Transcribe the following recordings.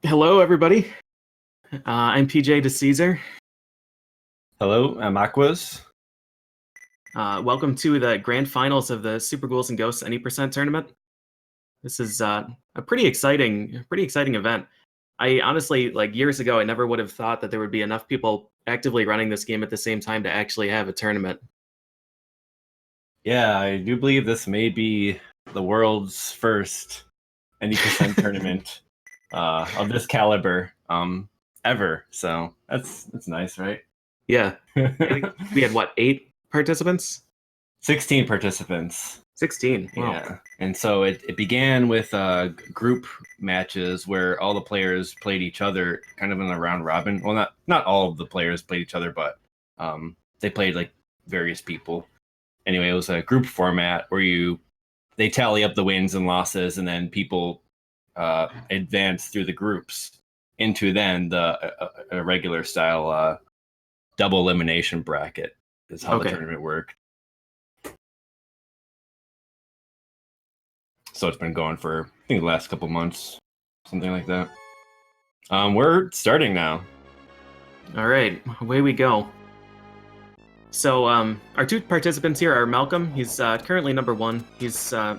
Hello, everybody. I'm PJ to Caesar. Hello, I'm Aquas. Welcome to the grand finals of the Super Ghouls'n Ghosts Any Percent tournament. This is a pretty exciting event. I honestly, like years ago, I never would have thought that there would be enough people actively running this game at the same time to actually have a tournament. Yeah, I do believe this may be the world's first any percent tournament of this caliber ever. So that's nice, right? Yeah, I think we had what, 8 participants? 16 participants. 16. Wow. Yeah, and so it began with group matches where all the players played each other, kind of in a round robin. Well, not all of the players played each other, but they played like various people. Anyway, it was a group format where they tally up the wins and losses, and then people advance through the groups into then a regular style double elimination bracket is how the tournament worked. So it's been going for, I think, the last couple months, something like that. We're starting now. All right, away we go. So our 2 participants here are Malcolm. He's currently number 1.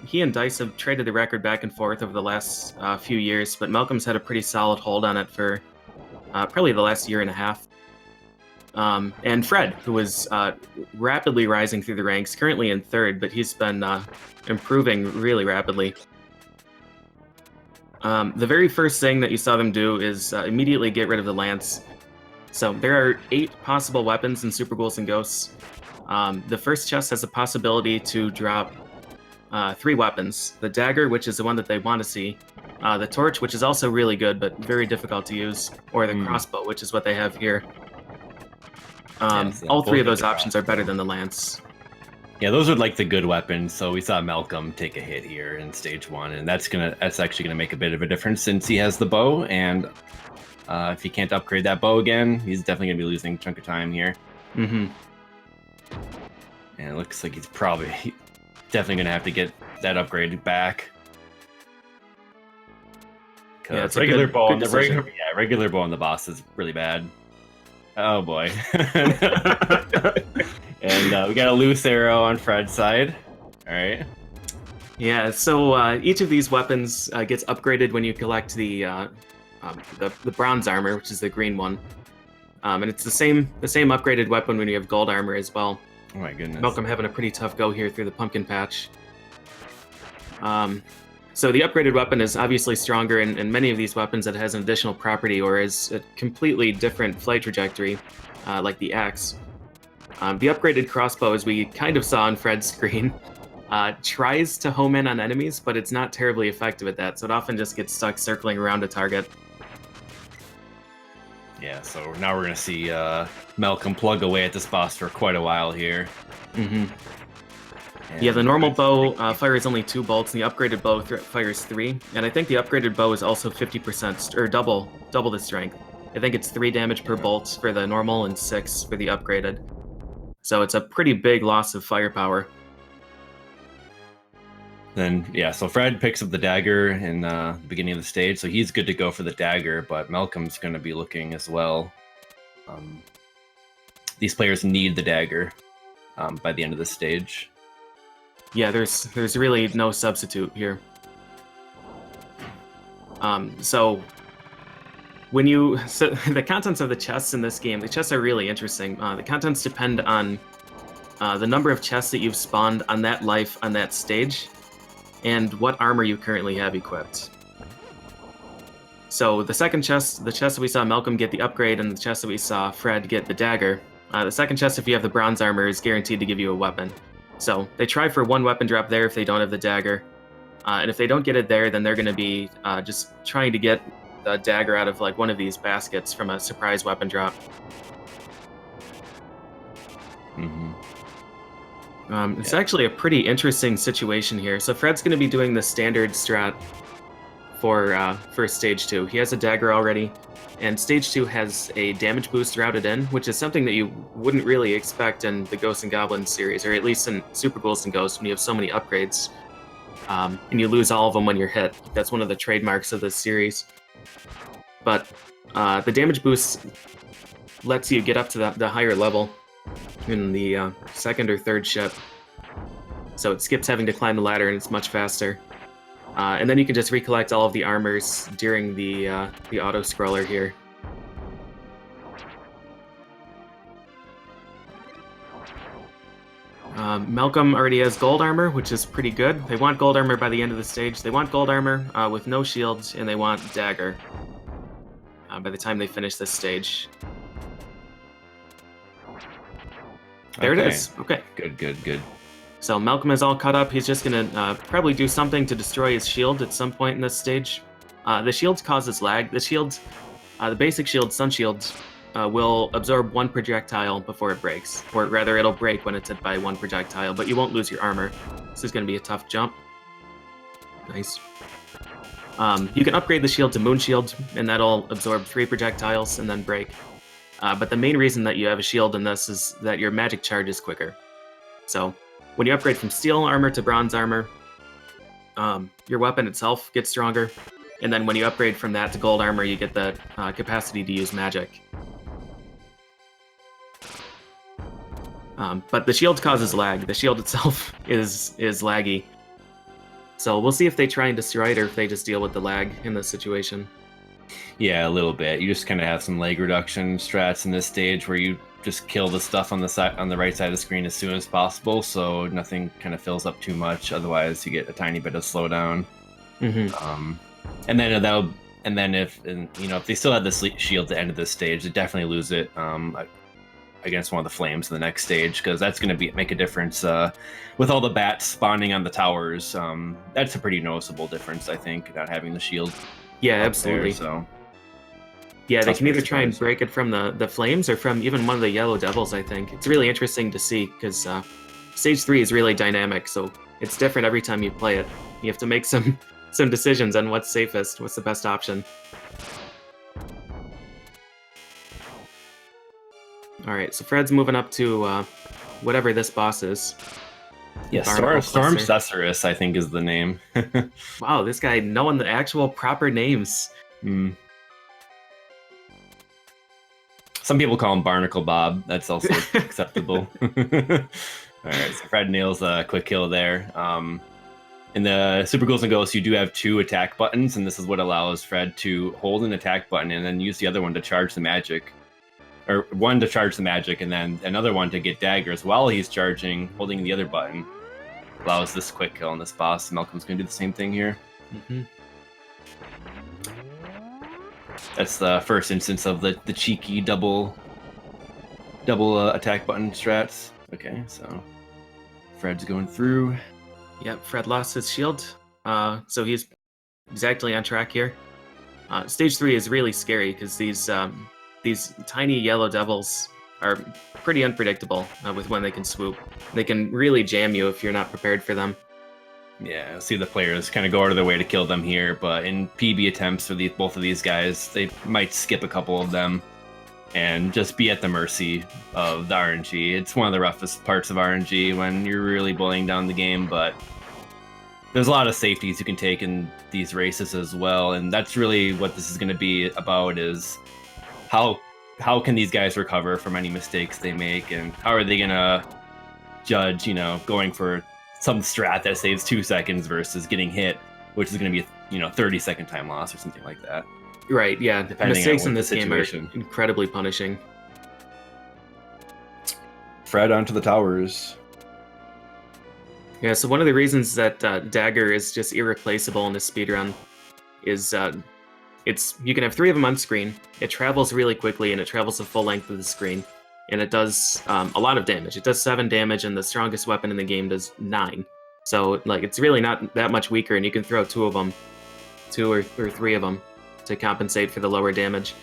He and Dice have traded the record back and forth over the last few years, but Malcolm's had a pretty solid hold on it for probably the last year and a half. And Fred, who is rapidly rising through the ranks, currently in 3rd, but he's been improving really rapidly. The very first thing that you saw them do is immediately get rid of the lance. So there are 8 possible weapons in Super Ghouls'n Ghosts. The first chest has a possibility to drop 3 weapons. The dagger, which is the one that they want to see. The torch, which is also really good, but very difficult to use. Or the crossbow, which is what they have here. All 3 of those options are better than the lance. Yeah, those are like the good weapons. So we saw Malcolm take a hit here in stage 1, and that's actually gonna make a bit of a difference since he has the bow, and if he can't upgrade that bow again, he's definitely gonna be losing a chunk of time here. Mm-hmm. And it looks like he's probably definitely gonna have to get that upgrade back. Yeah, it's regular bow on the regular bow on the boss is really bad. Oh boy. And we got a loose arrow on Fred's side. All right. Yeah, so each of these weapons gets upgraded when you collect the bronze armor, which is the green one. And it's the same upgraded weapon when you have gold armor as well. Oh my goodness. Malcolm having a pretty tough go here through the pumpkin patch. So the upgraded weapon is obviously stronger, and many of these weapons it has an additional property or is a completely different flight trajectory, like the axe. The upgraded crossbow, as we kind of saw on Fred's screen, tries to home in on enemies, but it's not terribly effective at that, so it often just gets stuck circling around a target. Yeah, so now we're going to see Malcolm plug away at this boss for quite a while here. Mm-hmm. Yeah, the normal bow fires only 2 bolts, and the upgraded bow fires 3. And I think the upgraded bow is also 50%, or double the strength. I think it's 3 damage per bolt for the normal and 6 for the upgraded. So it's a pretty big loss of firepower. Then, yeah, so Fred picks up the dagger in the beginning of the stage, so he's good to go for the dagger, but Malcolm's going to be looking as well. These players need the dagger by the end of the stage. Yeah, there's really no substitute here. So the contents of the chests in this game, the chests are really interesting. The contents depend on the number of chests that you've spawned on that life on that stage, and what armor you currently have equipped. So the second chest, the chest that we saw Malcolm get the upgrade, and the chest that we saw Fred get the dagger. The second chest, if you have the bronze armor, is guaranteed to give you a weapon. So they try for 1 weapon drop there if they don't have the dagger. And if they don't get it there, then they're going to be just trying to get the dagger out of like one of these baskets from a surprise weapon drop. Mm-hmm. It's actually a pretty interesting situation here. So Fred's going to be doing the standard strat for stage 2. He has a dagger already, and stage 2 has a damage boost routed in, which is something that you wouldn't really expect in the Ghosts and Goblins series, or at least in Super Ghouls'n Ghosts when you have so many upgrades. And you lose all of them when you're hit. That's one of the trademarks of this series. but the damage boost lets you get up to the higher level in the second or third ship. So it skips having to climb the ladder, and it's much faster. And then you can just recollect all of the armors during the auto-scroller here. Malcolm already has gold armor, which is pretty good. They want gold armor by the end of the stage. They want gold armor with no shields, and they want dagger by the time they finish this stage. There it is. Okay. Good. So Malcolm is all cut up. He's just going to probably do something to destroy his shield at some point in this stage. The shield causes lag. The shield, the basic shield, Sun Shield, will absorb one projectile before it breaks. Or rather, it'll break when it's hit by one projectile, but you won't lose your armor. This is going to be a tough jump. Nice. You can upgrade the shield to Moon Shield, and that'll absorb 3 projectiles and then break. But the main reason that you have a shield in this is that your magic charge is quicker. So when you upgrade from steel armor to bronze armor, your weapon itself gets stronger. And then when you upgrade from that to gold armor, you get the capacity to use magic. But the shield causes lag. The shield itself is laggy. So we'll see if they try and destroy it or if they just deal with the lag in this situation. Yeah, a little bit. You just kind of have some lag reduction strats in this stage where you just kill the stuff on the right side of the screen as soon as possible, so nothing kind of fills up too much. Otherwise, you get a tiny bit of slowdown. Mm-hmm. And then if they still have the shield at the end of this stage, they definitely lose it against one of the flames in the next stage, because that's going to make a difference with all the bats spawning on the towers. That's a pretty noticeable difference, I think, not having the shield. Yeah, absolutely. There, so yeah, they can either try and break it from the flames or from even one of the yellow devils, I think. It's really interesting to see, because Stage 3 is really dynamic, so it's different every time you play it. You have to make some decisions on what's safest, what's the best option. Alright, so Fred's moving up to whatever this boss is. Yes, Storm Cesarus, I think, is the name. Wow, this guy knowing the actual proper names. Some people call him Barnacle Bob. That's also acceptable. Alright, so Fred nails a quick kill there. In the Super Ghouls and Ghosts, you do have 2 attack buttons, and this is what allows Fred to hold an attack button and then use the other one to charge the magic. Or one to charge the magic, and then another one to get daggers while he's charging, holding the other button. Allows this quick kill on this boss. Malcolm's going to do the same thing here. Mm-hmm. That's the first instance of the cheeky double attack button strats. Okay, so Fred's going through. Yep, Fred lost his shield, so he's exactly on track here. Stage 3 is really scary because these tiny yellow devils are pretty unpredictable with when they can swoop. They can really jam you if you're not prepared for them. Yeah, see the players kind of go out of their way to kill them here, but in PB attempts for both of these guys, they might skip a couple of them and just be at the mercy of the RNG. It's one of the roughest parts of RNG when you're really boiling down the game, but there's a lot of safeties you can take in these races as well, and that's really what this is going to be about, is how can these guys recover from any mistakes they make, and how are they going to judge, going for some strat that saves 2 seconds versus getting hit, which is going to be a 30-second time loss or something like that. Right, yeah. The mistakes in this game are incredibly punishing. Fred onto the towers. Yeah, so one of the reasons that Dagger is just irreplaceable in this speedrun is you can have 3 of them on screen, it travels really quickly, and it travels the full length of the screen, and it does a lot of damage. It does 7 damage, and the strongest weapon in the game does 9. So, it's really not that much weaker, and you can throw 2 of them, 2 or 3 of them, to compensate for the lower damage.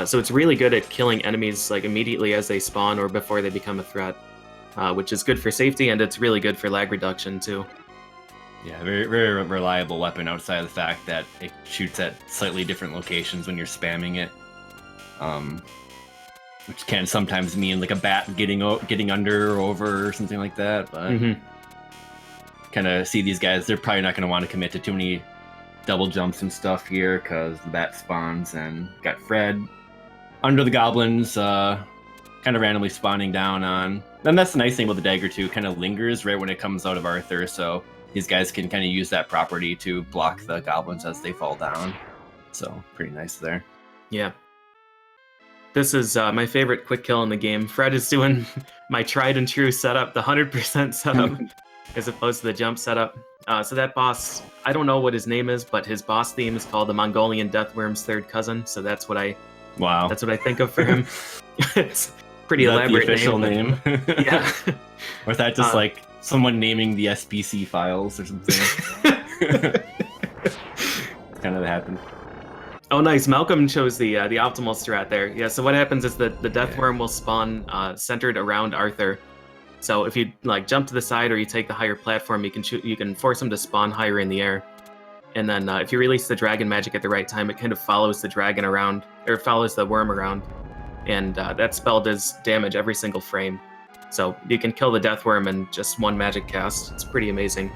So it's really good at killing enemies immediately as they spawn or before they become a threat, which is good for safety, and it's really good for lag reduction too. Yeah, very, very reliable weapon outside of the fact that it shoots at slightly different locations when you're spamming it, which can sometimes mean a bat getting under or over or something like that. But kind of see these guys, they're probably not going to want to commit to too many double jumps and stuff here because the bat spawns, and got Fred under the goblins, kind of randomly spawning down on. And that's the nice thing about the dagger too, kind of lingers right when it comes out of Arthur, so these guys can kind of use that property to block the goblins as they fall down. So pretty nice there. Yeah. This is my favorite quick kill in the game. Fred is doing my tried and true setup, the 100% setup, as opposed to the jump setup. So that boss, I don't know what his name is, but his boss theme is called the Mongolian Deathworm's third cousin. So that's what I think of for him. It's pretty elaborate the official name. Yeah. Or is that just like someone naming the SPC files or something? Kind of happened. Oh, nice. Malcolm chose the optimal strat there. Yeah, so what happens is that the death worm will spawn centered around Arthur. So if you like jump to the side or you take the higher platform, you can force him to spawn higher in the air. And then if you release the dragon magic at the right time, it kind of follows the dragon around, or follows the worm around. And that spell does damage every single frame. So you can kill the death worm in just one magic cast. It's pretty amazing.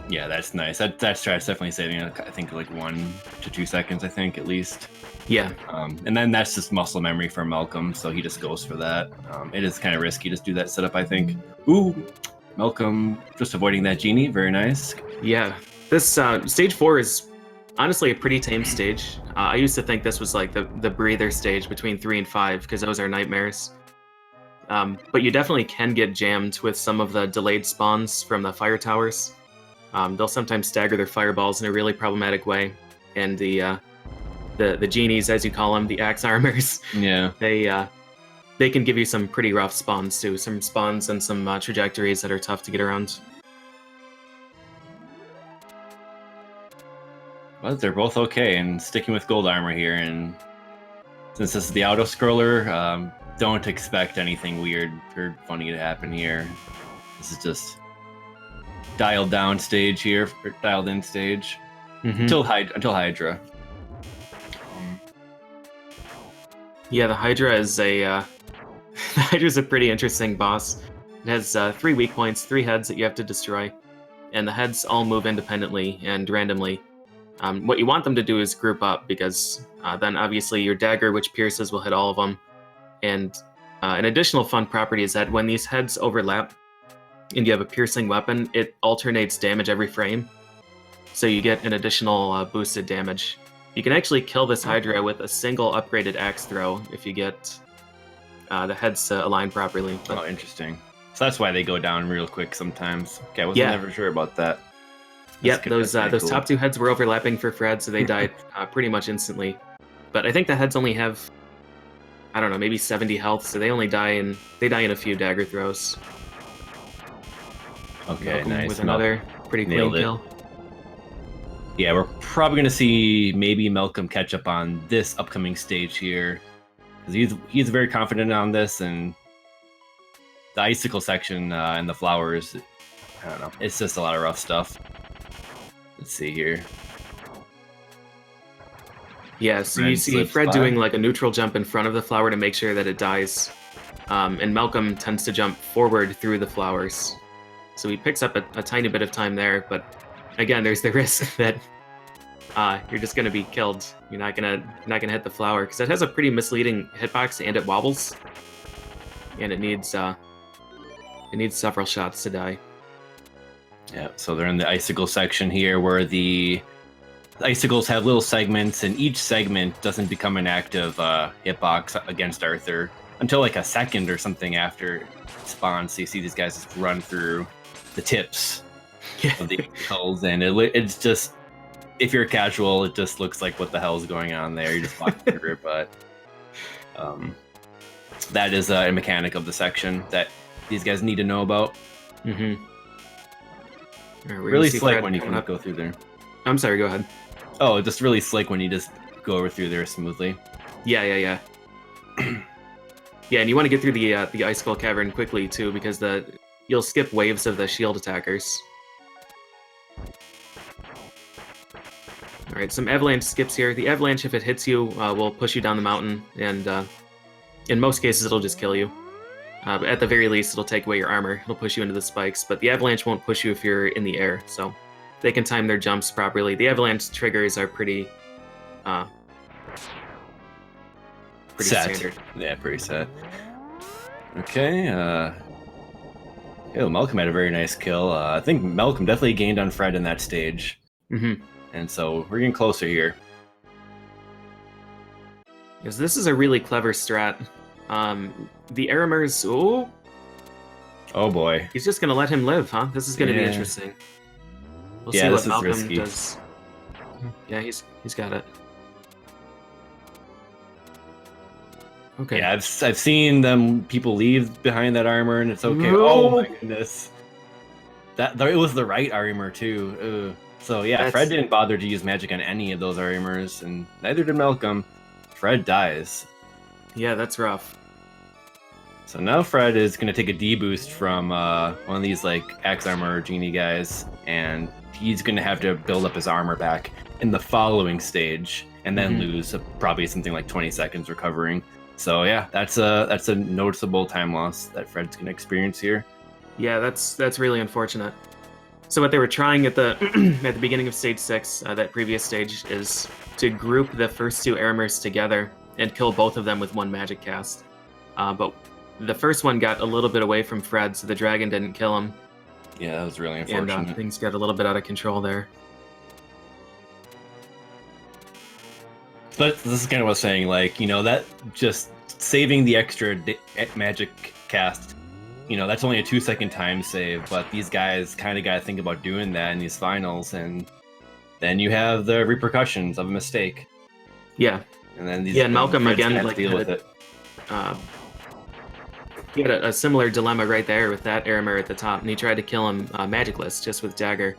Yeah, that's nice. That strat's definitely saving, I think, like 1 to 2 seconds, I think, at least. Yeah. And then that's just muscle memory for Malcolm, so he just goes for that. It is kind of risky to do that setup, I think. Ooh, Malcolm just avoiding that genie. Very nice. Yeah. This stage 4 is honestly a pretty tame stage. I used to think this was like the breather stage between 3 and 5, because those are nightmares. But you definitely can get jammed with some of the delayed spawns from the fire towers. They'll sometimes stagger their fireballs in a really problematic way, and the genies, as you call them, the axe armors. Yeah. They can give you some pretty rough spawns too. Some spawns and some trajectories that are tough to get around. Well, they're both okay, and sticking with gold armor here. And since this is the auto scroller, don't expect anything weird or funny to happen here. This is just dialed down stage here, or dialed in stage, until Hydra. Yeah, the Hydra is the Hydra's a pretty interesting boss. It has 3 weak points, 3 heads that you have to destroy, and the heads all move independently and randomly. What you want them to do is group up, because then obviously your dagger, which pierces, will hit all of them. And an additional fun property is that when these heads overlap, and you have a piercing weapon, it alternates damage every frame. So you get an additional boosted damage. You can actually kill this Hydra with a single upgraded axe throw if you get the heads to align properly. But, oh, interesting. So that's why they go down real quick sometimes. Okay, I wasn't never sure about that. Yep, those top 2 heads were overlapping for Fred, so they died pretty much instantly. But I think the heads only have, I don't know, maybe 70 health, so they only die in a few dagger throws. Okay, Malcolm nice. With another pretty clean kill. Yeah, we're probably going to see maybe Malcolm catch up on this upcoming stage here, because he's very confident on this, and the icicle section and the flowers, I don't know, it's just a lot of rough stuff. Let's see here. Yeah, so you see Fred doing like a neutral jump in front of the flower to make sure that it dies, and Malcolm tends to jump forward through the flowers. So he picks up a tiny bit of time there, but again, there's the risk that you're just going to be killed. You're not gonna hit the flower, because it has a pretty misleading hitbox and it wobbles, and it needs several shots to die. Yeah, so they're in the icicle section here, where the icicles have little segments, and each segment doesn't become an active hitbox against Arthur until like a second or something after it spawns. So you see these guys just run through the tips of the icicles, and it's just, if you're casual, it just looks like what the hell is going on there. You're just walking through it, but that is a mechanic of the section that these guys need to know about. Mm-hmm. Right, really slick when you can go through there. I'm sorry, go ahead. Oh, just really slick when you just go over through there smoothly. Yeah. Yeah, and you want to get through the icicle cavern quickly too, because you'll skip waves of the shield attackers. All right, some avalanche skips here. The avalanche, if it hits you, will push you down the mountain, and in most cases, it'll just kill you. But at the very least, it'll take away your armor. It'll push you into the spikes, but the avalanche won't push you if you're in the air, so they can time their jumps properly. The avalanche triggers are pretty set. standard. Yeah, pretty set. Okay, Malcolm had a very nice kill. I think Malcolm definitely gained on Fred in that stage. Mm-hmm. And so we're getting closer here. Because this is a really clever strat. The Aramers, Oh boy. he's just gonna let him live, huh? This is gonna be interesting. We'll see what Malcolm risky. does. Yeah, he's got it. Okay. Yeah, I've seen people leave behind that armor, and it's okay. No. Oh my goodness, it was the right armor too. So yeah, Fred didn't bother to use magic on any of those armors, and neither did Malcolm. Fred dies. Yeah, that's rough. So now Fred is gonna take a D boost from one of these like axe armor genie guys, and he's gonna have to build up his armor back in the following stage, and then lose probably something like 20 seconds recovering. So yeah, that's a noticeable time loss that Fred's gonna experience here. Yeah, that's really unfortunate. So what they were trying at the at the beginning of stage 6, that previous stage, is to group the first two Aramers together and kill both of them with one magic cast. But the first one got a little bit away from Fred, so the dragon didn't kill him. Yeah, that was really unfortunate. And things got a little bit out of control there. But this is kind of what I was saying, like, that just saving the extra magic cast, that's only a 2-second time save, but these guys kind of got to think about doing that in these finals, and then you have the repercussions of a mistake. Yeah. And then and Malcolm again deal with it. He had a similar dilemma right there with that Aramer at the top, and he tried to kill him magicless just with dagger.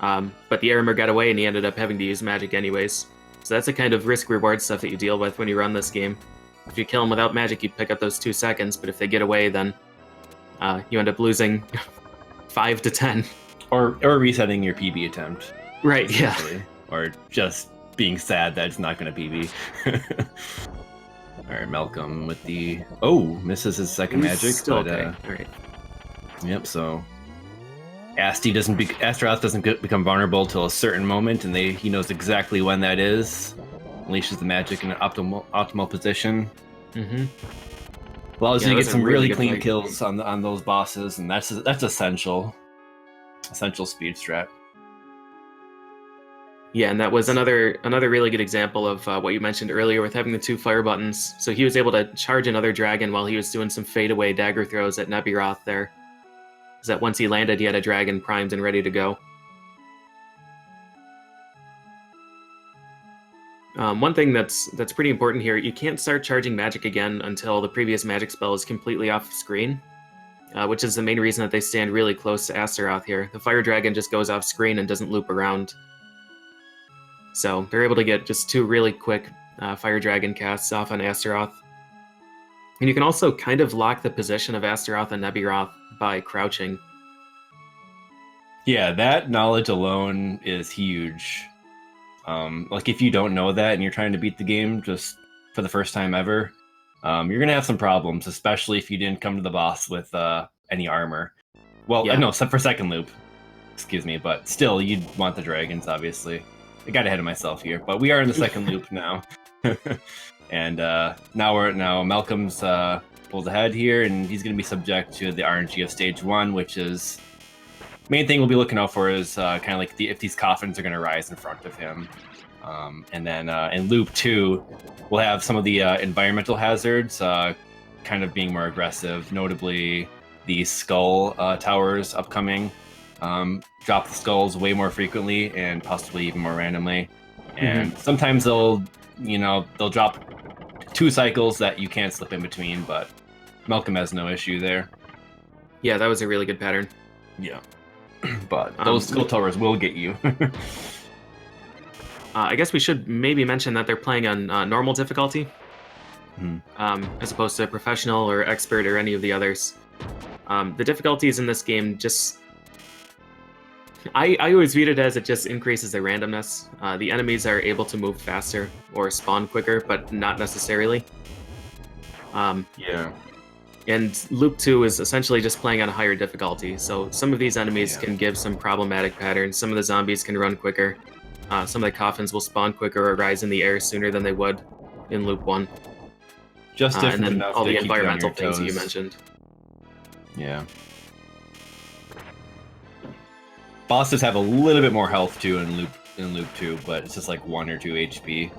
But the Aramer got away, and he ended up having to use magic anyways. So that's the kind of risk-reward stuff that you deal with when you run this game. If you kill them without magic, you pick up those 2 seconds, but if they get away, then you end up losing 5 to 10. Or resetting your PB attempt. Right, yeah. Or just being sad that it's not going to PB. Alright, Malcolm with the... Oh, misses his second magic. Still but, okay. All right. Yep, so... Astaroth doesn't become vulnerable till a certain moment, and he knows exactly when that is. Unleashes the magic in an optimal position. Mm-hmm. Allows you to get some really clean kills on those bosses, and that's essential. Essential speed strat. Yeah, and that was another really good example of what you mentioned earlier with having the 2 fire buttons. So he was able to charge another dragon while he was doing some fadeaway dagger throws at Nebiroth there. Is that once he landed, he had a dragon primed and ready to go. One thing that's pretty important here, you can't start charging magic again until the previous magic spell is completely off screen, which is the main reason that they stand really close to Astaroth here. The fire dragon just goes off screen and doesn't loop around. So they're able to get just 2 really quick fire dragon casts off on Astaroth. And you can also kind of lock the position of Astaroth and Nebiroth by crouching. Yeah, that knowledge alone is huge. Like, if you don't know that and you're trying to beat the game just for the first time ever, you're going to have some problems, especially if you didn't come to the boss with any armor. Well, yeah. No, except for second loop. Excuse me, but still, you'd want the dragons, obviously. I got ahead of myself here, but we are in the second loop now. And now Malcolm's pulls ahead here, and he's going to be subject to the RNG of stage 1, which is... Main thing we'll be looking out for is kind of like if these coffins are going to rise in front of him. And then in loop 2, we'll have some of the environmental hazards kind of being more aggressive, notably the skull towers upcoming. Drop the skulls way more frequently and possibly even more randomly. And sometimes they'll drop 2 cycles that you can't slip in between, but Malcolm has no issue there. Yeah, that was a really good pattern. Yeah. But those skull towers will get you. I guess we should maybe mention that they're playing on normal difficulty, as opposed to professional or expert or any of the others. The difficulties in this game just... I always viewed it as it just increases the randomness. The enemies are able to move faster or spawn quicker, but not necessarily. Yeah. And Loop 2 is essentially just playing on a higher difficulty. So some of these enemies can give some problematic patterns. Some of the zombies can run quicker. Some of the coffins will spawn quicker or rise in the air sooner than they would in Loop 1. Just different and then enough all to the keep you on environmental your things that you toes. mentioned. Yeah. Bosses have a little bit more health too in Loop 2, but it's just like 1 or 2 HP.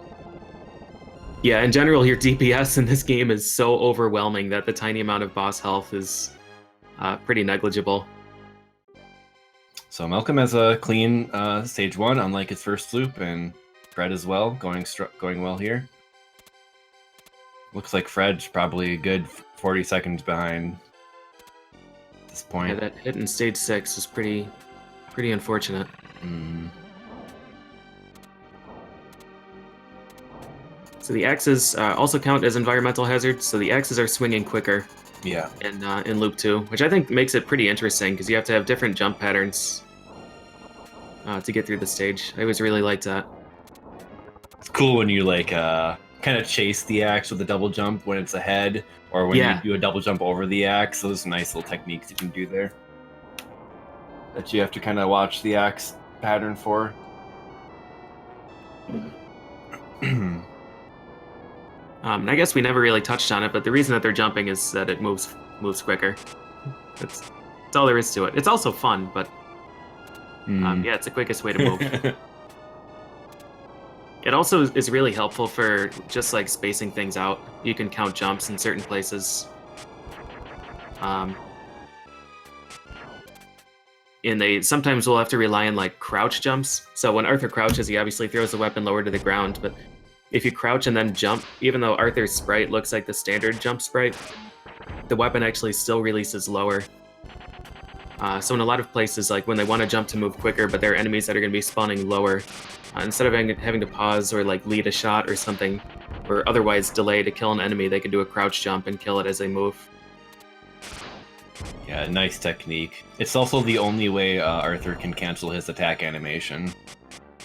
Yeah, in general, your DPS in this game is so overwhelming that the tiny amount of boss health is pretty negligible. So Malcolm has a clean stage 1, unlike his first loop, and Fred as well, going well here. Looks like Fred's probably a good 40 seconds behind at this point. Yeah, that hit in stage 6 is pretty unfortunate. So the axes also count as environmental hazards, so the axes are swinging quicker. Yeah. In Loop 2, which I think makes it pretty interesting, because you have to have different jump patterns to get through the stage. I always really liked that. It's cool when you like kind of chase the axe with a double jump when it's ahead, or when you do a double jump over the axe. Those nice little techniques you can do there that you have to kind of watch the axe pattern for. And I guess we never really touched on it, but the reason that they're jumping is that it moves quicker. That's all there is to it. It's also fun, but yeah, it's the quickest way to move. It also is really helpful for just like spacing things out. You can count jumps in certain places. And they sometimes will have to rely on like crouch jumps. So when Arthur crouches, he obviously throws the weapon lower to the ground, but if you crouch and then jump, even though Arthur's sprite looks like the standard jump sprite, the weapon actually still releases lower. So in a lot of places, like when they want to jump to move quicker, but there are enemies that are going to be spawning lower, instead of having to pause or like lead a shot or something, or otherwise delay to kill an enemy, they can do a crouch jump and kill it as they move. Yeah, nice technique. It's also the only way Arthur can cancel his attack animation,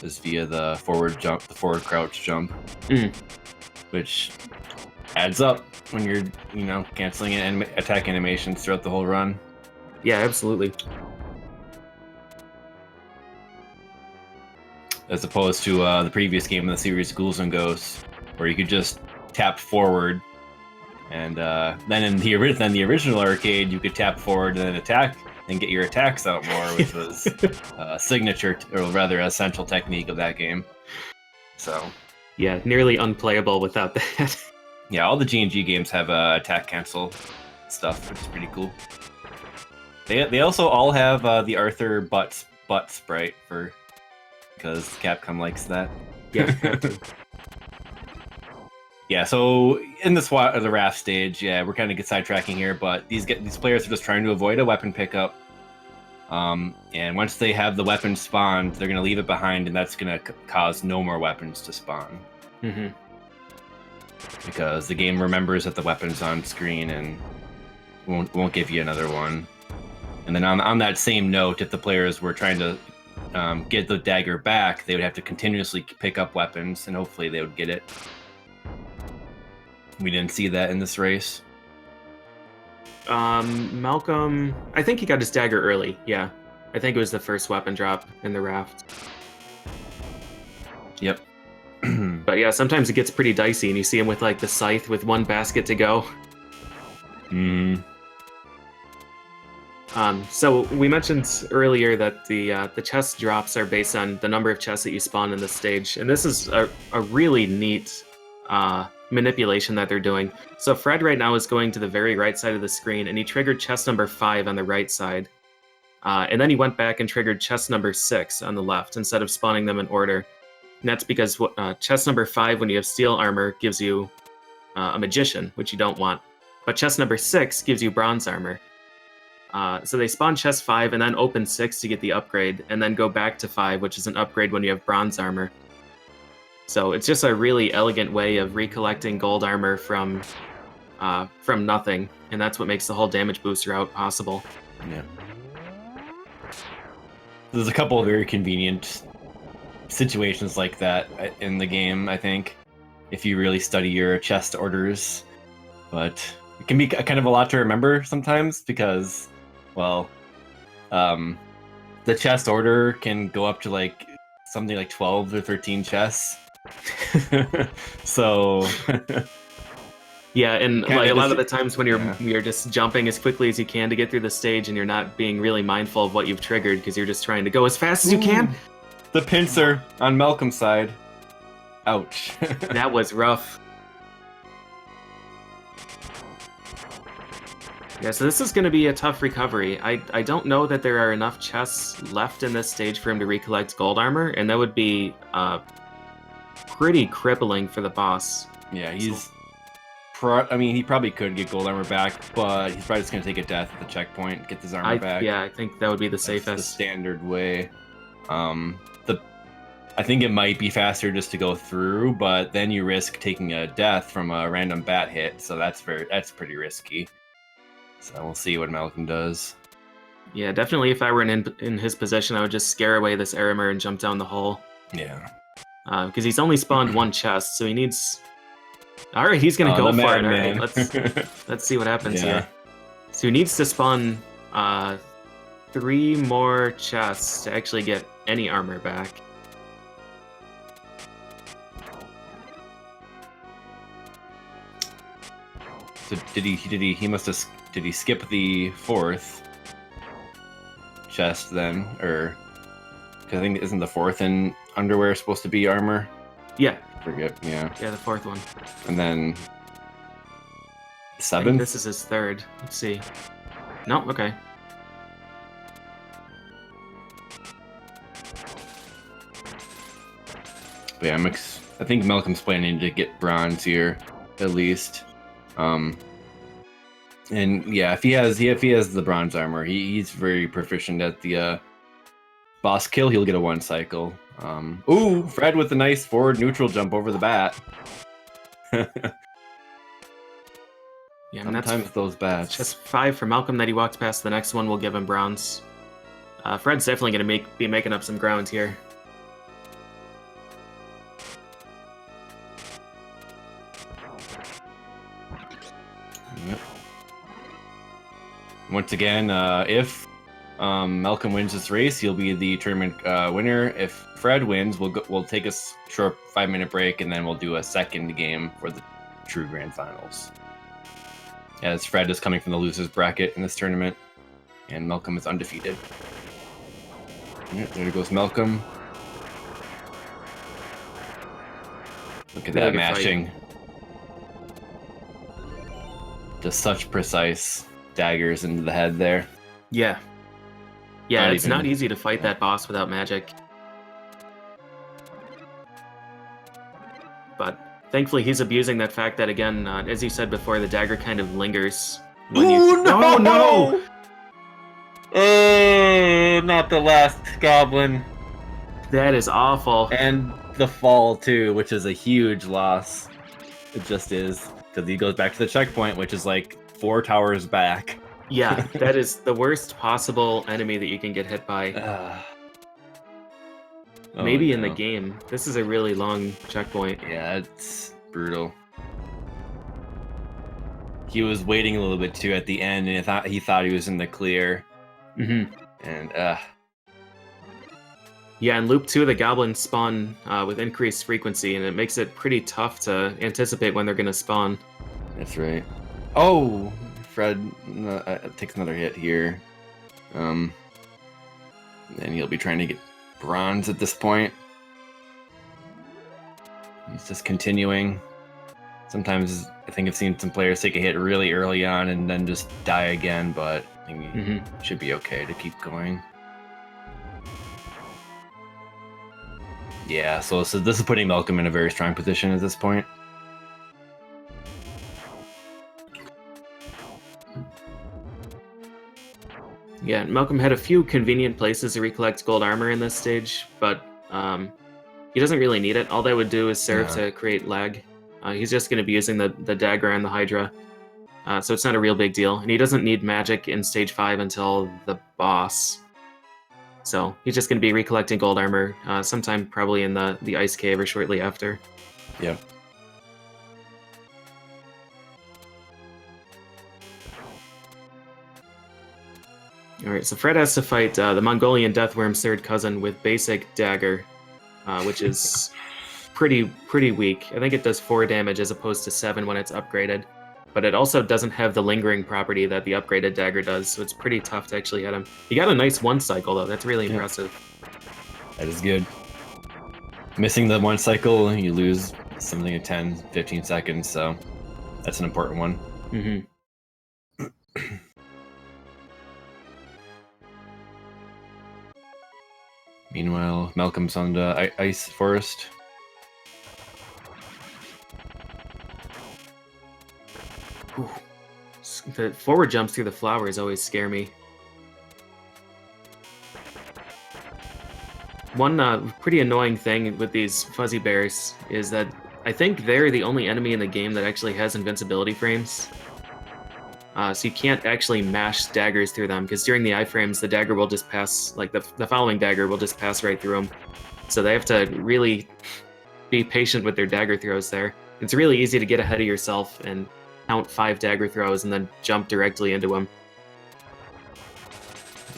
is via the forward jump, the forward crouch jump, which adds up when you're, canceling attack animations throughout the whole run. Yeah, absolutely. As opposed to the previous game in the series, Ghouls and Ghosts, where you could just tap forward, and then in the original arcade, you could tap forward and then attack and get your attacks out more, which was a signature, or rather, a central technique of that game. So, yeah, nearly unplayable without that. Yeah, all the G&G games have attack cancel stuff, which is pretty cool. They also all have the Arthur butt sprite because Capcom likes that. Yeah. Yeah, so in the raft stage, we're kind of sidetracking here, but these players are just trying to avoid a weapon pickup. And once they have the weapon spawned, they're going to leave it behind, and that's going to cause no more weapons to spawn. Mm-hmm. Because the game remembers that the weapon's on screen and won't give you another one. And then on that same note, if the players were trying to get the dagger back, they would have to continuously pick up weapons, and hopefully they would get it. We didn't see that in this race. Malcolm, I think he got his dagger early, yeah. I think it was the first weapon drop in the raft. Yep. But yeah, sometimes it gets pretty dicey, and you see him with like the scythe with one basket to go. So we mentioned earlier that the chest drops are based on the number of chests that you spawn in the stage, and this is a really neat manipulation that they're doing. So Fred right now is going to the very right side of the screen, and he triggered chest number 5 on the right side. And then he went back and triggered chest number 6 on the left instead of spawning them in order. And that's because chest number 5, when you have steel armor, gives you a magician, which you don't want. But chest number 6 gives you bronze armor. So they spawn chest 5 and then open 6 to get the upgrade, and then go back to 5, which is an upgrade when you have bronze armor. So it's just a really elegant way of recollecting gold armor from nothing, and that's what makes the whole damage booster route possible. Yeah. There's a couple of very convenient situations like that in the game, I think, if you really study your chest orders. But it can be kind of a lot to remember sometimes because, well, the chest order can go up to like something like 12 or 13 chests. So Yeah, and Kinda like a lot just- of the times when you're just jumping as quickly as you can to get through the stage, and you're not being really mindful of what you've triggered because you're just trying to go as fast as you can. The pincer on Malcolm's side. Ouch. That was rough. Yeah, so this is going to be a tough recovery. I don't know that there are enough chests left in this stage for him to recollect gold armor, and that would be pretty crippling for the boss. Yeah, I mean, he probably could get gold armor back, but he's probably just gonna take a death at the checkpoint, get his armor back. Yeah, I think that would be the That's safest. the standard way. I think it might be faster just to go through, but then you risk taking a death from a random bat hit, so that's pretty risky. So we'll see what Malcolm does. Yeah, definitely. If I were in his position, I would just scare away this Aramer and jump down the hole. Yeah. Because he's only spawned one chest, so he needs. All right, he's gonna go for it. All right, let's see what happens here. So he needs to spawn 3 more chests to actually get any armor back. So did he skip the 4th chest then, or because I think isn't the 4th in underwear supposed to be armor? Yeah. Forget. Yeah, the 4th one. And then 7th. I think this is his 3rd. Let's see. No, okay. But yeah, I think Malcolm's planning to get bronze here, at least. And yeah, if he has the bronze armor, he's very proficient at the boss kill. He'll get a 1 cycle. Ooh, Fred with a nice forward neutral jump over the bat. Yeah, and sometimes those bats. Just 5 for Malcolm that he walked past. The next one will give him bronze. Fred's definitely going to be making up some ground here. Yep. Once again, if Malcolm wins this race, he'll be the tournament winner. If Fred wins, we'll take a short 5-minute break, and then we'll do a second game for the true grand finals. As Fred is coming from the losers bracket in this tournament, and Malcolm is undefeated. Yep, there goes Malcolm. Look at that mashing. Just such precise daggers into the head there. Yeah. Yeah, it's not easy to fight that boss without magic. But thankfully he's abusing that fact that, again, as you said before, the dagger kind of lingers. When no! No! Oh, not the last goblin. That is awful. And the fall, too, which is a huge loss. It just is. Because he goes back to the checkpoint, which is like 4 towers back. Yeah, that is the worst possible enemy that you can get hit by. Maybe in the game. This is a really long checkpoint. Yeah, it's brutal. He was waiting a little bit too at the end, and he thought he was in the clear. Mm-hmm. And yeah, in Loop 2, the goblins spawn with increased frequency, and it makes it pretty tough to anticipate when they're going to spawn. That's right. Oh, Fred takes another hit here. And he'll be trying to get bronze at this point. He's just continuing. Sometimes I think I've seen some players take a hit really early on and then just die again, but I think he should be okay to keep going. Yeah, so this is putting Malcolm in a very strong position at this point. Yeah, Malcolm had a few convenient places to recollect gold armor in this stage, but he doesn't really need it. All that would do is serve to create lag. He's just going to be using the dagger and the Hydra, so it's not a real big deal. And he doesn't need magic in stage 5 until the boss. So he's just going to be recollecting gold armor sometime probably in the ice cave or shortly after. Yep. All right, so Fred has to fight the Mongolian Deathworm's third cousin with basic dagger, which is pretty weak. I think it does 4 damage as opposed to 7 when it's upgraded, but it also doesn't have the lingering property that the upgraded dagger does, so it's pretty tough to actually hit him. He got a nice 1 cycle though. That's really impressive. That is good. Missing the 1 cycle, you lose something at 10, 15 seconds, so that's an important one. Mm-hmm. Meanwhile, Malcolm's on the ice forest. Ooh. The forward jumps through the flowers always scare me. One pretty annoying thing with these fuzzy bears is that I think they're the only enemy in the game that actually has invincibility frames. So you can't actually mash daggers through them, because during the iframes, the dagger will just pass, like the following dagger will just pass right through them. So they have to really be patient with their dagger throws there. It's really easy to get ahead of yourself and count 5 dagger throws and then jump directly into them.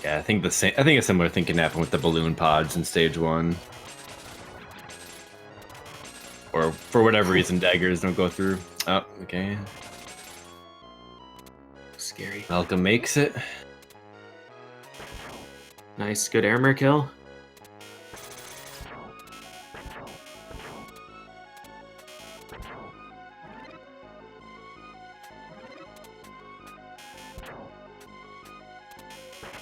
Yeah, I think a similar thing can happen with the balloon pods in stage 1. Or for whatever reason, daggers don't go through. Oh, okay. Scary. Malcolm makes it. Nice, good armor kill.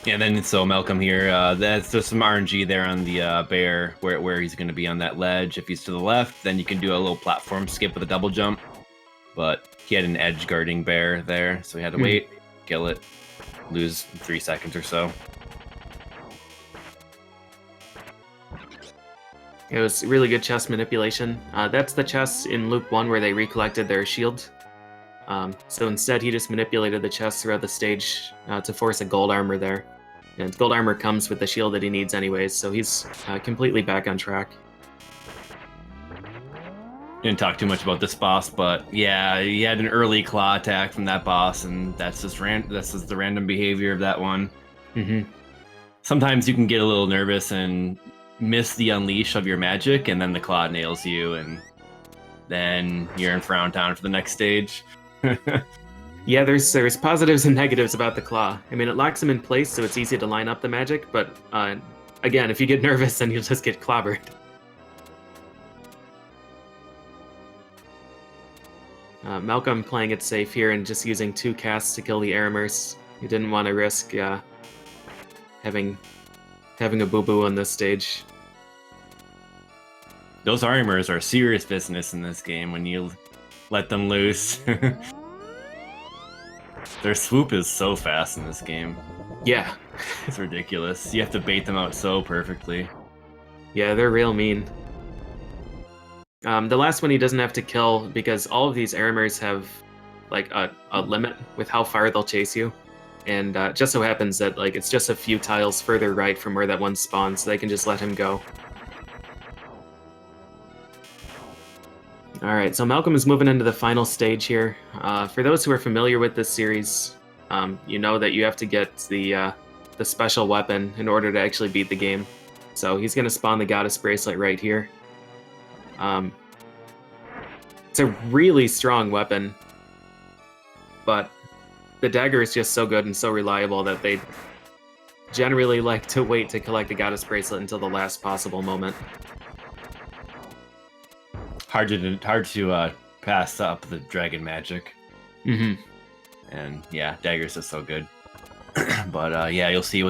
Yeah, then so Malcolm here, there's some RNG there on the bear where he's going to be on that ledge. If he's to the left, then you can do a little platform skip with a double jump. But he had an edge guarding bear there, so he had to wait, kill it, lose 3 seconds or so. It was really good chest manipulation. That's the chest in Loop 1 where they recollected their shield. So instead, he just manipulated the chest throughout the stage to force a gold armor there. And gold armor comes with the shield that he needs anyways, so he's completely back on track. Didn't talk too much about this boss, but yeah, he had an early claw attack from that boss, and that's just the random behavior of that one. Mm-hmm. Sometimes you can get a little nervous and miss the unleash of your magic, and then the claw nails you, and then you're in Frown Town for the next stage. Yeah, there's positives and negatives about the claw. I mean, it locks him in place, so it's easy to line up the magic, but again, if you get nervous, then you'll just get clobbered. Malcolm playing it safe here and just using 2 casts to kill the Aramers. He didn't want to risk having a boo-boo on this stage. Those Aramers are serious business in this game when you let them loose. Their swoop is so fast in this game. Yeah. It's ridiculous. You have to bait them out so perfectly. Yeah, they're real mean. The last one he doesn't have to kill because all of these Aramers have like a limit with how far they'll chase you. And just so happens that like it's just a few tiles further right from where that one spawns, so they can just let him go. Alright, so Malcolm is moving into the final stage here. For those who are familiar with this series, you know that you have to get the special weapon in order to actually beat the game. So he's going to spawn the Goddess Bracelet right here. It's a really strong weapon, but the dagger is just so good and so reliable that they generally like to wait to collect the Goddess Bracelet until the last possible moment. Hard to pass up the dragon magic. Mm-hmm. And yeah, dagger's just so good. But yeah, you'll see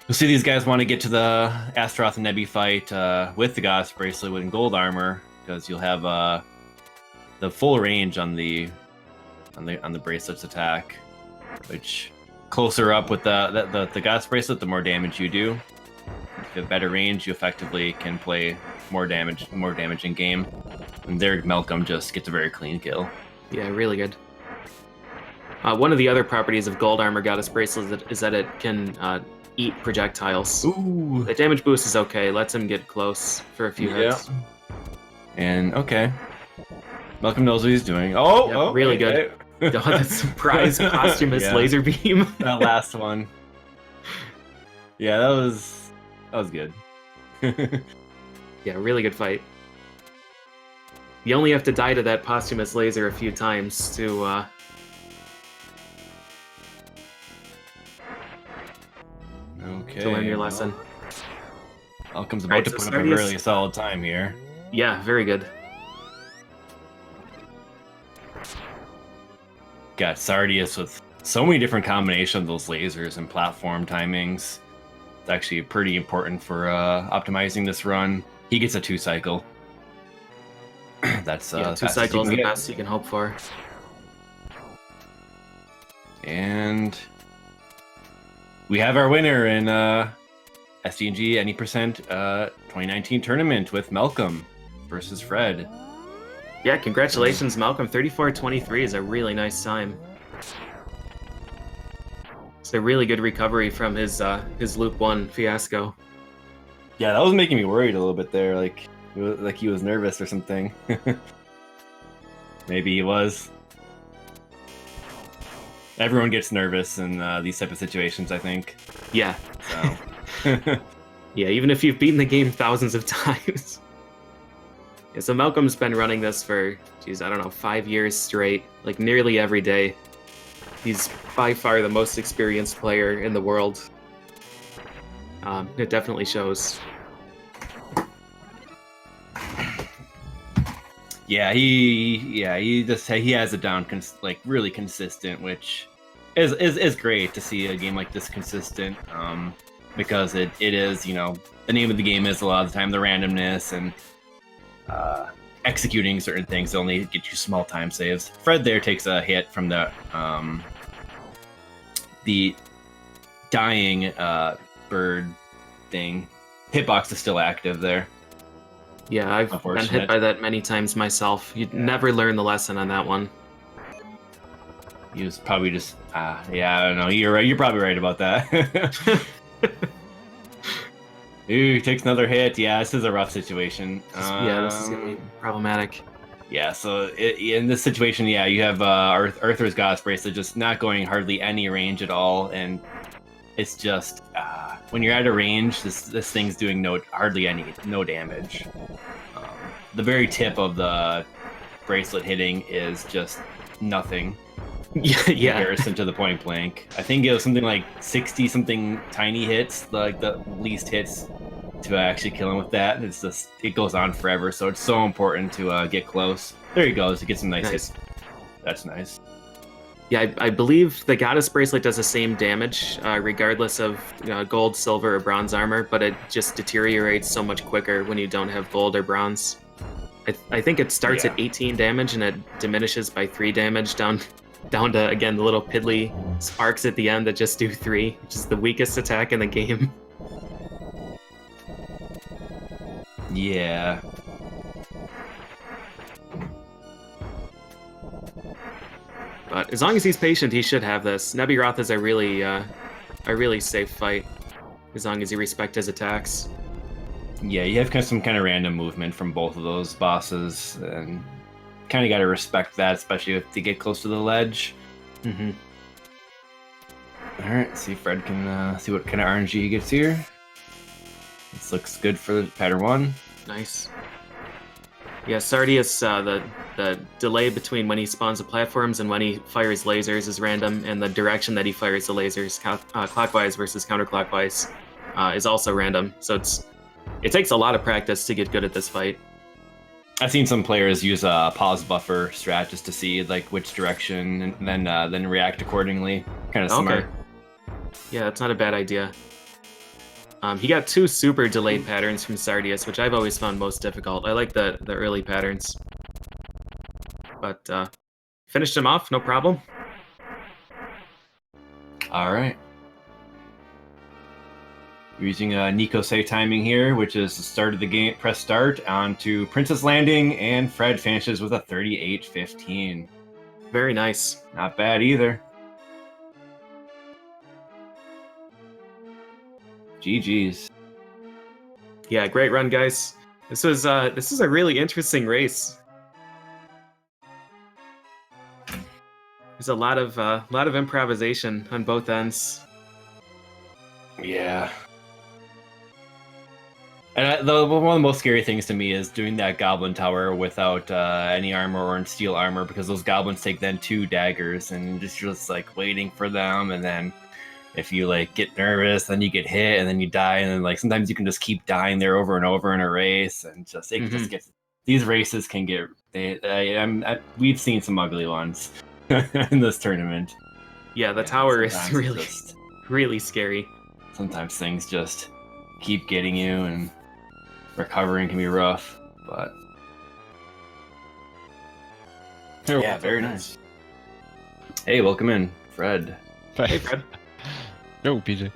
these guys want to get to the Astaroth and Nebi fight with the Goddess Bracelet with gold armor, because you'll have the full range on the bracelet's attack, which closer up with the Goddess Bracelet, the more damage you do. If you have better range, you effectively can play more damage in game. And there, Malcolm just gets a very clean kill. Yeah, really good. One of the other properties of Gold Armor Goddess Bracelet is that it can eat projectiles. Ooh. The damage boost is okay, lets him get close for a few hits. And okay. Malcolm knows what he's doing. Oh, yep, oh really okay. good. Oh, that surprise posthumous laser beam. That last one. Yeah, that was good. Yeah, really good fight. You only have to die to that posthumous laser a few times to learn your lesson. Malcolm's about Alright, to so put up a Sardius- really solid time here. Yeah, very good. Got Sardius with so many different combinations of those lasers and platform timings. It's actually pretty important for optimizing this run. He gets a 2-cycle. That's Yeah, 2 fastest you cycles can the get. best you can hope for. And we have our winner in SDNG Any Percent 2019 tournament with Malcolm versus Fred. Yeah, congratulations, Malcolm. 34-23 is a really nice time. It's a really good recovery from his Loop 1 fiasco. Yeah, that was making me worried a little bit there, like he was nervous or something. Maybe he was. Everyone gets nervous in these type of situations, I think. Yeah. So. Yeah, even if you've beaten the game thousands of times. Yeah, so Malcolm's been running this for, geez, I don't know, 5 years straight, like nearly every day. He's by far the most experienced player in the world. It definitely shows. Yeah, he has it down like really consistent, which is great to see a game like this consistent. Because it is, you know, the name of the game is a lot of the time the randomness and executing certain things only get you small time saves. Fred there takes a hit from the dying bird thing. Hitbox is still active there. Yeah, I've been hit by that many times myself. You'd never learn the lesson on that one. He was probably just, yeah, I don't know. You're right. You're probably right about that. Ooh, he takes another hit. Yeah, this is a rough situation. Yeah, this is gonna be problematic. Yeah, so in this situation, yeah, you have Arthur's Goddess Bracelet just not going hardly any range at all, and it's just when you're at a range, this thing's doing hardly no damage. The very tip of the bracelet hitting is just nothing. Yeah. In comparison to the point blank. I think it was something like 60 something tiny hits, like the least hits to actually kill him with that. It's just, it goes on forever, so it's so important to get close. There he goes, to get some nice hits. That's nice. Yeah, I believe the Goddess Bracelet does the same damage, regardless of gold, silver, or bronze armor, but it just deteriorates so much quicker when you don't have gold or bronze. I think it starts at 18 damage and it diminishes by 3 damage down to, again, the little piddly sparks at the end that just do 3, which is the weakest attack in the game. Yeah. But as long as he's patient, he should have this. Nebiroth is a really safe fight, as long as you respect his attacks. Yeah, you have some kind of random movement from both of those bosses, and kind of got to respect that, especially if they get close to the ledge. Mm-hmm. All right, see if Fred can see what kind of RNG he gets here. This looks good for pattern 1. Nice. Yeah, Sardius, the delay between when he spawns the platforms and when he fires lasers is random, and the direction that he fires the lasers, clockwise versus counterclockwise, is also random. So it takes a lot of practice to get good at this fight. I've seen some players use a pause buffer strat just to see like which direction and then react accordingly. Kind of smart. Yeah, that's not a bad idea. He got 2 super delayed patterns from Sardius, which I've always found most difficult. I like the early patterns. But finished him off, no problem. All right. We're using Nikose timing here, which is the start of the game. Press start onto Princess Landing, and Fred finishes with a 38-15. Very nice. Not bad either. GG's. Yeah, great run, guys. This was a really interesting race. There's a lot of improvisation on both ends. Yeah. And one of the most scary things to me is doing that goblin tower without any armor or in steel armor, because those goblins take then 2 daggers, and just like waiting for them, and then if you like get nervous, then you get hit, and then you die, and then like sometimes you can just keep dying there over and over in a race, and just it just gets, these races can get we've seen some ugly ones in this tournament. Yeah, the tower is really just, really scary. Sometimes things just keep getting you, and recovering can be rough, but yeah, very nice. Hey, welcome in, Fred. Hey, Fred. Yo, PJ.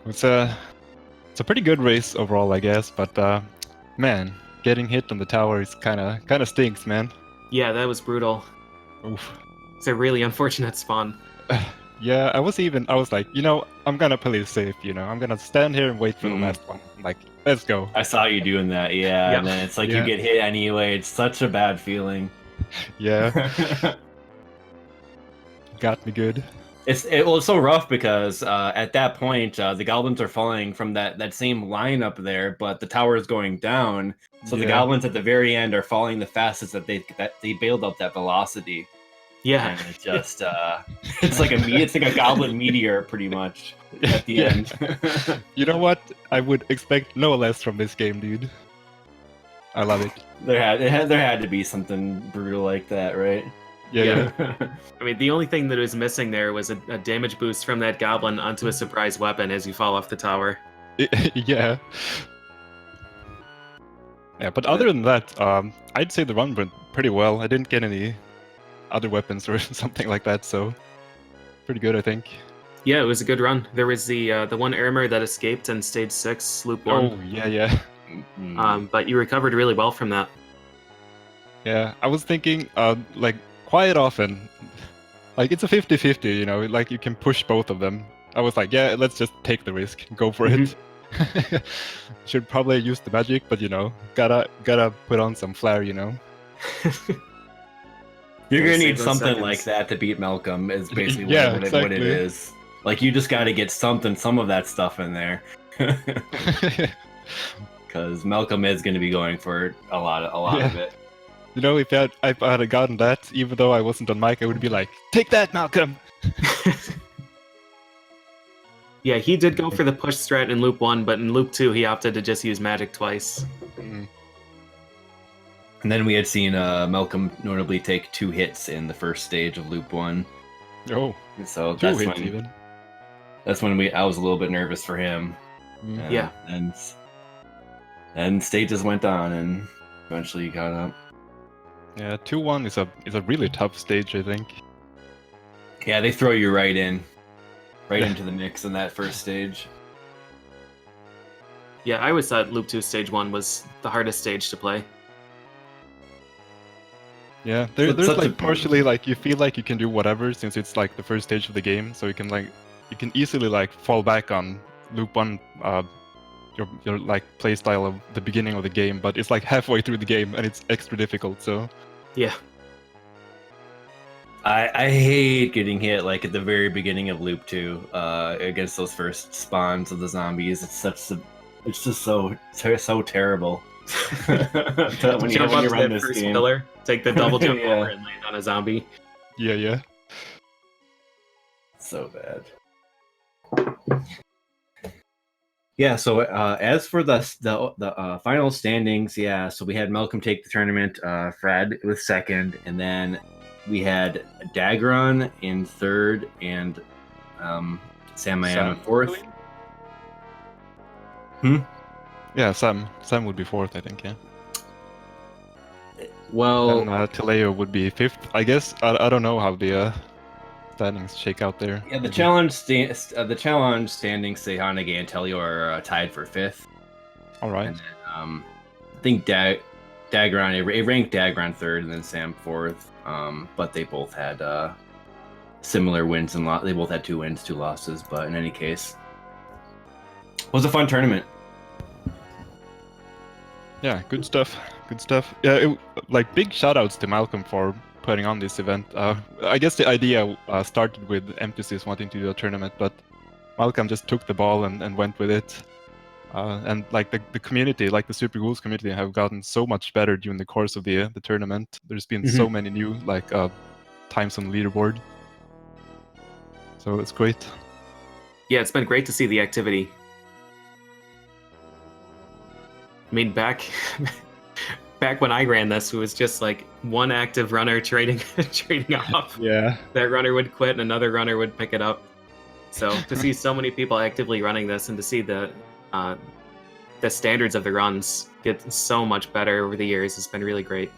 It's a pretty good race overall, I guess, but man, getting hit on the tower is kind of stinks, man. Yeah, that was brutal. Oof. It's a really unfortunate spawn. Yeah, I was like, I'm gonna play it safe, I'm gonna stand here and wait for the last one. Like, let's go. I saw you doing that, yeah. Yep. And then it's like you get hit anyway. It's such a bad feeling. Yeah. Got me good. It's so rough because at that point the goblins are falling from that same lineup there, but the tower is going down. So the goblins at the very end are falling the fastest that they bailed up that velocity. Yeah, and it just it's like a goblin meteor pretty much at the end. You know what? I would expect no less from this game, dude. I love it. There had to be something brutal like that, right? Yeah. I mean, the only thing that was missing there was a damage boost from that goblin onto a surprise weapon as you fall off the tower. Yeah. Yeah, but other than that, I'd say the run went pretty well. I didn't get any other weapons or something like that, so pretty good, I think. Yeah, it was a good run. There was the one armor that escaped in stage 6, loop 1. Oh, yeah. But you recovered really well from that. Yeah, I was thinking, like, quite often, like, it's a 50-50, like, you can push both of them. I was like, yeah, let's just take the risk, go for it. Should probably use the magic, but, gotta put on some flair, You're gonna need something like that to beat Malcolm, is basically what it is. Like, you just gotta get some of that stuff in there. Because Malcolm is gonna be going for a lot of it. If I had gotten that, even though I wasn't on mic, I would be like, take that, Malcolm! Yeah, he did go for the push strat in loop 1, but in loop 2 he opted to just use magic twice. And then we had seen Malcolm notably take 2 hits in the first stage of loop 1. Oh, so that's when I was a little bit nervous for him. Yeah. And stages went on, and eventually he got up. Yeah, 2-1 is a really tough stage, I think. Yeah, they throw you right into the mix in that first stage. Yeah, I always thought loop 2 stage 1 was the hardest stage to play. Yeah, there's like partially like you feel like you can do whatever since it's like the first stage of the game, so you can easily like fall back on loop 1 your like playstyle of the beginning of the game, but it's like halfway through the game and it's extra difficult, so yeah. I hate getting hit like at the very beginning of loop 2 against those first spawns of the zombies. It's just so terrible. when you run this first game. Pillar, take the double jump over and land on a zombie. Yeah. So bad. Yeah, so as for the final standings, so we had Malcolm take the tournament, Fred was second, and then we had Dagron in third, and Sam in fourth. Yeah, Sam would be fourth, I think, yeah. Well, and Tileo would be fifth, I guess. I don't know how the standings shake out there. Yeah, the challenge standings, Sehanage and Telio are tied for fifth. All right. And then, I think Dagron, it ranked Dagron third, and then Sam fourth. But they both had similar wins and they both had 2 wins, 2 losses. But in any case, it was a fun tournament. Yeah, good stuff. Yeah, like big shoutouts to Malcolm for putting on this event. I guess the idea started with Emphasis wanting to do a tournament, but Malcolm just took the ball and went with it. And like the community, like the Super Ghouls community, have gotten so much better during the course of the tournament. There's been so many new like times on the leaderboard, so it's great. Yeah, it's been great to see the activity. I mean, back when I ran this, it was just like one active runner trading off. Yeah. That runner would quit, and another runner would pick it up. So to see so many people actively running this, and to see the standards of the runs get so much better over the years, has been really great.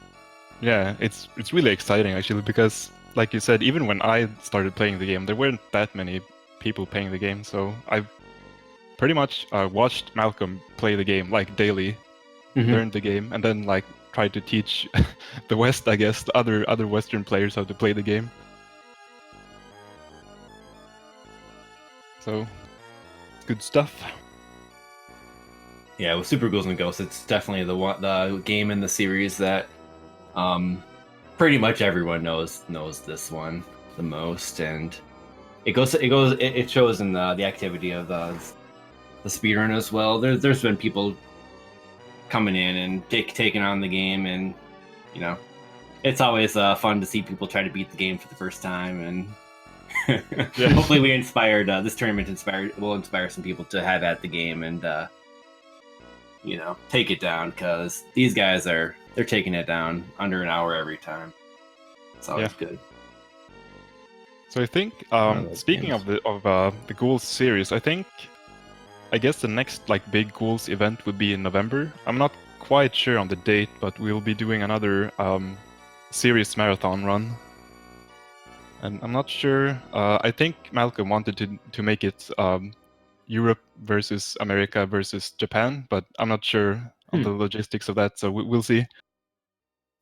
Yeah, it's really exciting actually, because like you said, even when I started playing the game, there weren't that many people playing the game. So I've pretty much watched Malcolm play the game like daily, learned the game, and then like tried to teach the West, I guess, the other Western players how to play the game. So, good stuff. Yeah, with Super Ghouls and Ghosts, it's definitely the game in the series that pretty much everyone knows this one the most, and it shows in the activity of the speedrun as well. There's been people coming in and taking on the game, and you know, it's always fun to see people try to beat the game for the first time, and hopefully we inspired this tournament will inspire some people to have at the game and take it down, because these guys they're taking it down under an hour every time. It's always good. So I think speaking of the Ghouls series, I guess the next like big Ghouls event would be in November. I'm not quite sure on the date, but we'll be doing another series marathon run. And I'm not sure. I think Malcolm wanted to make it Europe versus America versus Japan, but I'm not sure on the logistics of that, so we'll see.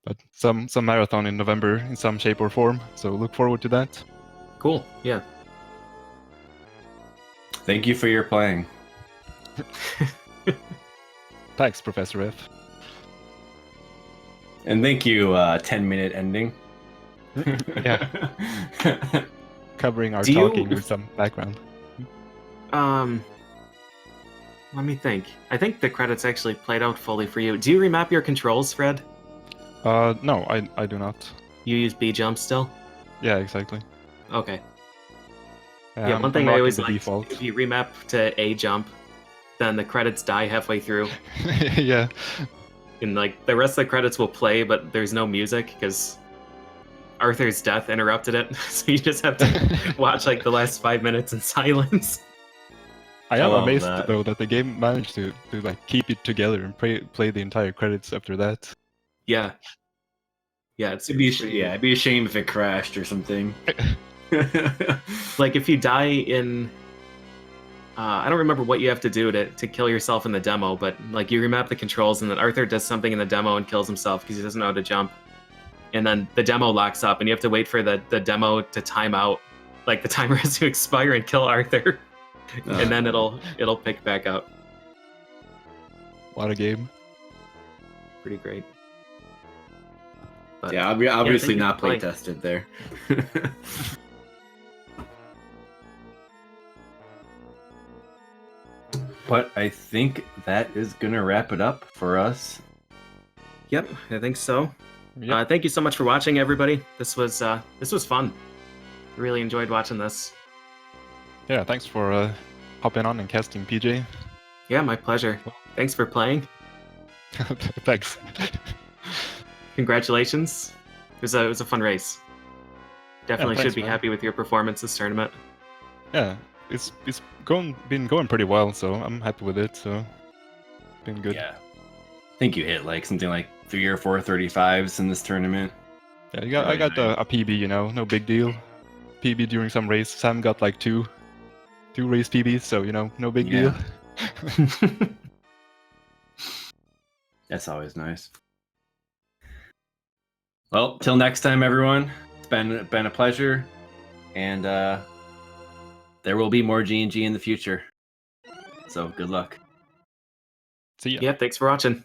But some marathon in November in some shape or form, so look forward to that. Cool, yeah. Thank you for your playing. Thanks, Professor F. And thank you, 10-minute ending. Yeah. Covering our talking with some background. Let me think. I think the credits actually played out fully for you. Do you remap your controls, Fred? No, I do not. You use B jump still? Yeah, exactly. Okay. Yeah, one thing I always like, if you remap to A jump, then the credits die halfway through. Yeah. And like the rest of the credits will play, but there's no music because Arthur's death interrupted it. So you just have to watch like the last 5 minutes in silence. I am amazed though that the game managed to like keep it together and play the entire credits after that. Yeah. Yeah, it'd be a shame if it crashed or something. Like if you die in I don't remember what you have to do to kill yourself in the demo, but like you remap the controls and then Arthur does something in the demo and kills himself because he doesn't know how to jump. And then the demo locks up and you have to wait for the demo to time out. Like the timer has to expire and kill Arthur. And then it'll pick back up. What a game. Pretty great. But, yeah, obviously not play tested there. But I think that is gonna wrap it up for us. Yep, I think so. Yep. Thank you so much for watching, everybody. This was fun. Really enjoyed watching this. Yeah, thanks for hopping on and casting, PJ. Yeah, my pleasure. Thanks for playing. Thanks. Congratulations. It was a fun race. Definitely thanks, should be man. happy with your performance this tournament. Yeah, it's been going pretty well, so I'm happy with it. So, been good. Yeah, I think you hit like something like 3 or 4 35s in this tournament. Yeah, I got a PB, no big deal. PB during some race. Sam got like two race PBs, so no big deal. That's always nice. Well, till next time, everyone. It's been a pleasure, and there will be more G&G in the future. So good luck. See ya. Yeah, thanks for watching.